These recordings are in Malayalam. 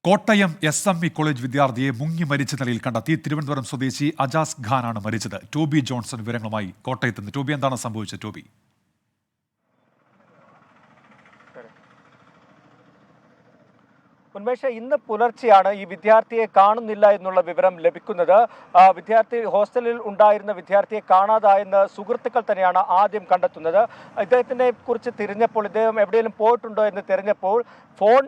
കോട്ടയം SME കോളേജ് വിദ്യാർത്ഥിയെ മുങ്ങി മരിച്ച നിലയിൽ കണ്ടെത്തി. തിരുവനന്തപുരം സ്വദേശി അജാസ് ഖാനാണ് മരിച്ചത്. ടോബി ജോൺസൺ വിവരങ്ങളുമായി കോട്ടയത്ത് നിന്ന്. ടോബി, എന്താണ് സംഭവിച്ചത്? ടോബി, ഉന്മേഷ, ഇന്ന് പുലർച്ചെയാണ് ഈ വിദ്യാർത്ഥിയെ കാണുന്നില്ല എന്നുള്ള വിവരം ലഭിക്കുന്നത്. ഹോസ്റ്റലിൽ ഉണ്ടായിരുന്ന വിദ്യാർത്ഥിയെ കാണാതായെന്ന് സുഹൃത്തുക്കൾ തന്നെയാണ് ആദ്യം കണ്ടെത്തുന്നത്. ഇദ്ദേഹത്തിനെ കുറിച്ച് തിരഞ്ഞപ്പോൾ, ഇദ്ദേഹം എവിടെയെങ്കിലും പോയിട്ടുണ്ടോ എന്ന് തിരഞ്ഞപ്പോൾ ഫോൺ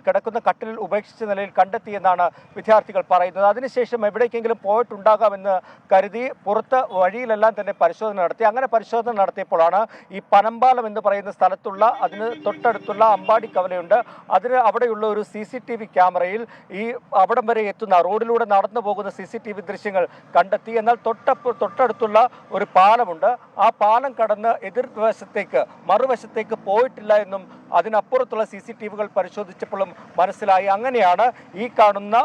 കിടക്കുന്ന കട്ടിലിൽ ഉപേക്ഷിച്ച നിലയിൽ കണ്ടെത്തിയെന്നാണ് വിദ്യാർത്ഥികൾ പറയുന്നത്. അതിനുശേഷം എവിടേക്കെങ്കിലും പോയിട്ടുണ്ടാകാമെന്ന് കരുതി പുറത്ത് വഴിയിലെല്ലാം തന്നെ പരിശോധന നടത്തി. അങ്ങനെ പരിശോധന നടത്തിയപ്പോഴാണ് ഈ പനമ്പാലം എന്ന് പറയുന്ന സ്ഥലത്തുള്ള, അതിന് തൊട്ടടുത്തുള്ള അമ്പാടി കവലയുണ്ട്, അവിടെയുള്ള ഒരു CCTV ക്യാമറയിൽ ഈ അവിടം വരെ എത്തുന്ന, റോഡിലൂടെ നടന്നു പോകുന്ന CCTV ദൃശ്യങ്ങൾ കണ്ടെത്തി. എന്നാൽ തൊട്ടടുത്തുള്ള ഒരു പാലമുണ്ട്, ആ പാലം കടന്ന് മറുവശത്തേക്ക് പോയിട്ടില്ല എന്നും അതിനപ്പുറത്തുള്ള CCTVകൾ പരിശോധിച്ചപ്പോഴും മനസ്സിലായി. അങ്ങനെയാണ് ഈ കാണുന്ന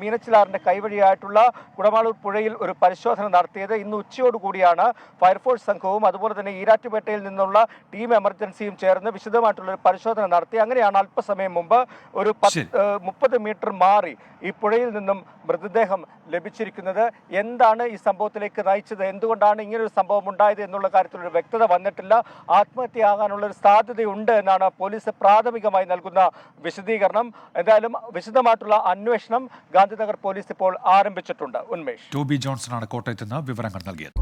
മീനച്ചിലാറിന്റെ കൈവഴിയായിട്ടുള്ള കുടമാളൂർ പുഴയിൽ ഒരു പരിശോധന നടത്തിയത്. ഇന്ന് ഉച്ചയോടുകൂടിയാണ് ഫയർഫോഴ്സ് സംഘവും അതുപോലെ തന്നെ ഈരാറ്റുപേട്ടയിൽ നിന്നുള്ള ടീം എമർജൻസിയും ചേർന്ന് വിശദമായിട്ടുള്ള ഒരു പരിശോധന നടത്തി. അങ്ങനെയാണ് അല്പസമയം മുമ്പ് ഒരു 30 മീറ്റർ മാറി ഈ പുഴയിൽ നിന്നും മൃതദേഹം ലഭിച്ചിരിക്കുന്നത്. എന്താണ് ഈ സംഭവത്തിലേക്ക് നയിച്ചത്, എന്തുകൊണ്ടാണ് ഇങ്ങനൊരു സംഭവം ഉണ്ടായത് എന്നുള്ള കാര്യത്തിൽ ഒരു വ്യക്തത വന്നിട്ടില്ല. ആത്മഹത്യയാകാനുള്ള ഒരു സാധ്യതയുണ്ട് എന്നാണ് പോലീസ് പ്രാഥമികമായി നൽകുന്ന വിശദീകരണം. എന്തായാലും വിശദമായിട്ടുള്ള അന്വേഷണം ഗാന്ധിനഗർ പോലീസ് ഇപ്പോൾ ആരംഭിച്ചിട്ടുണ്ട്. ഉന്മേഷ്. ടോബി ജോൺസൺ ആണ് കോട്ടയത്ത് നിന്ന് വിവരങ്ങൾ നൽകിയത്.